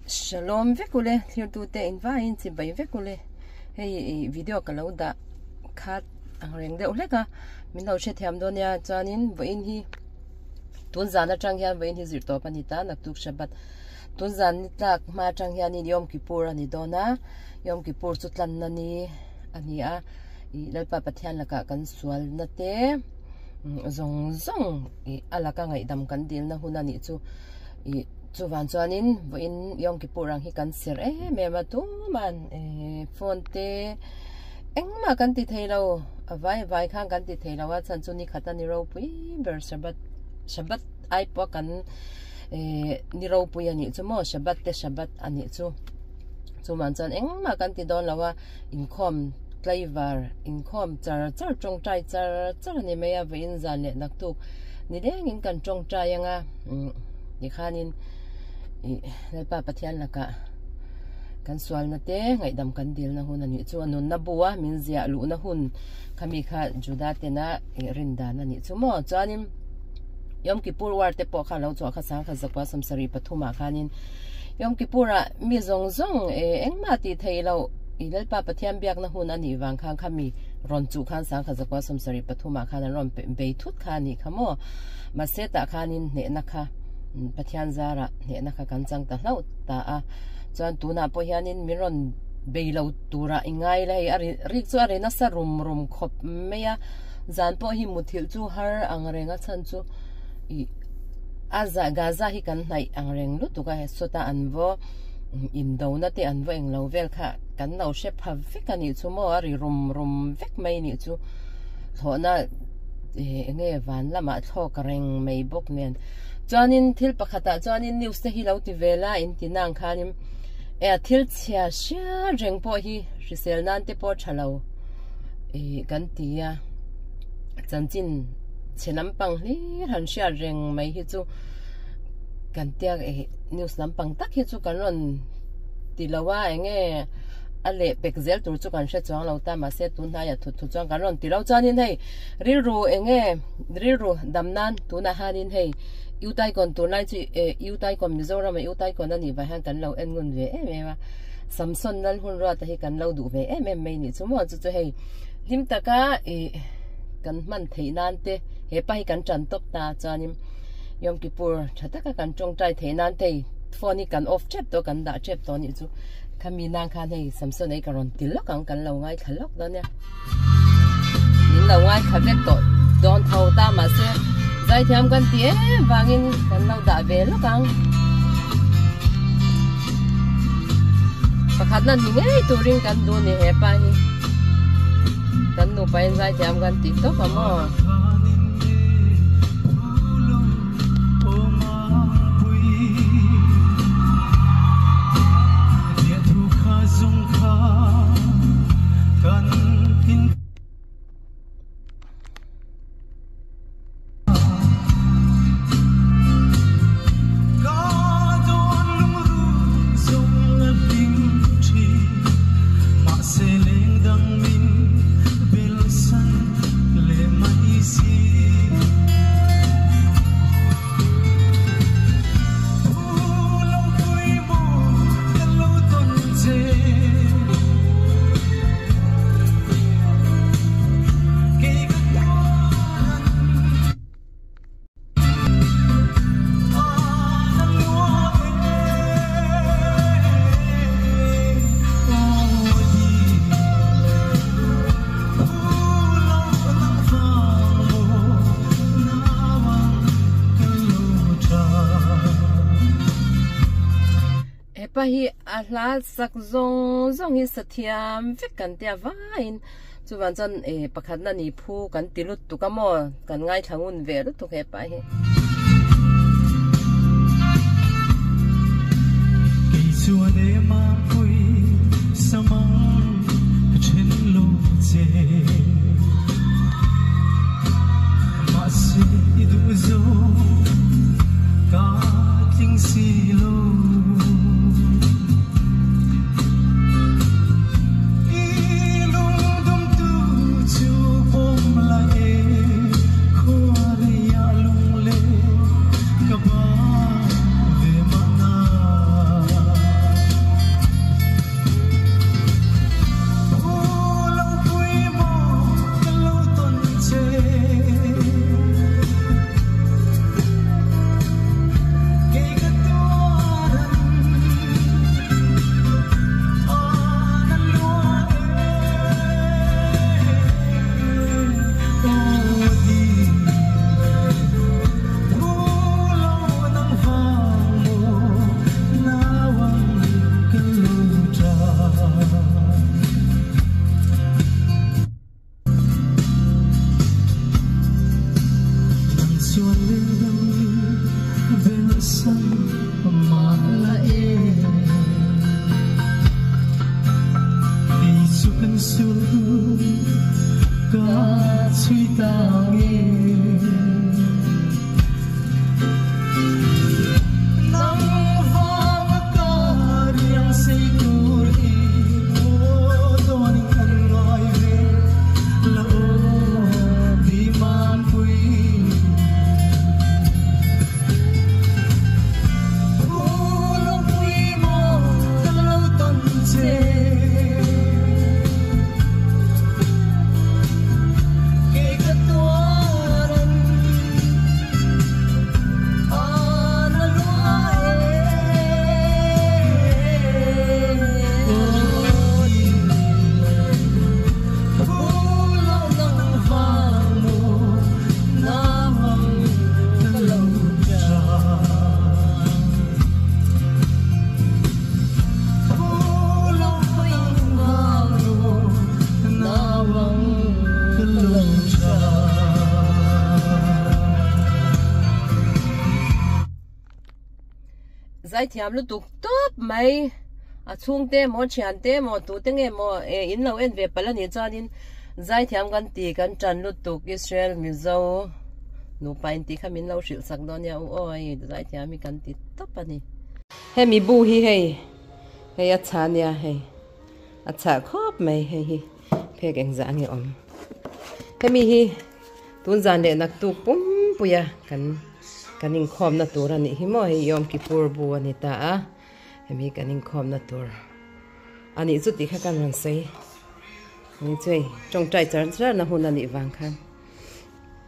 Shalom vekule thir tu te invite chi bai vekule hei video ka lo da khat angreng de uleka min lo she thiam donia chanin voin hi tun zana tang hian voin hi zir to panita naktuk shabat tun zan ni tak ma tang hian ni yom kippur ani dona yom kippur chu tlan na ni ani a I lalpa pathian laka kan sual na te zong alaka ngai dam kan dil na hunani chu chu van chuanin voin yom kippur ang hi kan sir mema tu man phone te engma kan ti theilo vai khang kan ti theilo wa chan chu ni khata ni ro pui ber shabat ai po kan ni ro pui ani chu mo shabat ani chu man chan engma kan ti don lawa income flavor income char chong trai char ni meya vein zan le naktuk ni deng in kan chong trai anga ni khanin lalpa pathian laka kan sual na te ngai dam kan dil na hun ani chu anon na buwa min zia lu na hun khami kha juda te na rinda na ni chu mo chanim yom kippur war te po kha lo chu kha sang kha zakwa samsari pathuma khanin yom kippura mi zong engma ti theilo lalpa pathian biak na hun ani wang khang khami ron chu khan sang kha zakwa samsari pathuma khan ron be thut khani khamo maseta khanin ne na kha pathian zara ne na kha kan chang ta hlau ta a chuan tuna po hianin miron beilo tura ingai lai ari rik chu are na sa rum khop meya zan po hi muthil chu har angrenga chan chu aza gaza hi kan nai angreng lu tu ka sota anvo indo na te anvo englo vel kha kan no she phavik ani chu mo ari rum vek mai ni chu thona nge van lama thok reng mei bok nen chuanin thil pakhata chuanin news te hi lo ti vela in tinang khanim thil chia sha reng po hi risel nan te po thalo kan tia chanchin chenampang hi han sha reng mai hi chu kan tia news lampang tak hi chu kan ron tilawa enge ale pekzel tur chu kan she chuang lo ta ma se tun na ya thu chuang kan ron tilo chanin hei rilru damnan tuna hanin hei yutai kon tur lai chi yutai kon mizoram yutai kon ani ba han kan lo engun ve mewa samson nal hun ra ta hi kan lo du ve mai ni chu mo chu hei lim taka kan man theinan te he pa hi kan chan tok ta chanim yom kippur thataka kan chong trai theinan te phone kan off chep to kan da chep to ni chu khami nang khan hei samson ei karon tilok ang kan lo ngai thalok da nya nin lo ngai khavek to don thau ta ma se zai thiam kan ti wangin kan lo da ve lo kang pakhat na ni ngai turing kan du ni he pa hi kan nu pa zai thiam kan ti to pa mo hi ahla sak zong hi sathiam vek kan tia vain chuwan chan pakhat na ni phu kan tilut tu ka mo kan ngai thangun ve ru tu he pa hi ki suane ma pui samang chen lo che ma se du zo ka ting si lo Kabah, su ca suy tangi nang vang ka riang sei tur i mo don kan ngai ve la o di man pui zai thiam lu tuk top mai a chung te mo chian te mo tu te nge mo in lo en ve palani chanin zai thiam kan ti kan chan lu tuk Israel mizo nu pain ti khamin lo shil sak don ya oi zai thiam mi kan ti top ani he mi bu hi he a chan ya he a cha khop mai he hi phek eng za ni om he mi hi tun zan le nak tu pum puya kaning khom na tur ani hi mo hi yom kipur bu ani ta a hemi kaning khom na tur ani chu ti kha kan ran sei ni chei chong trai char na hun ani wang khan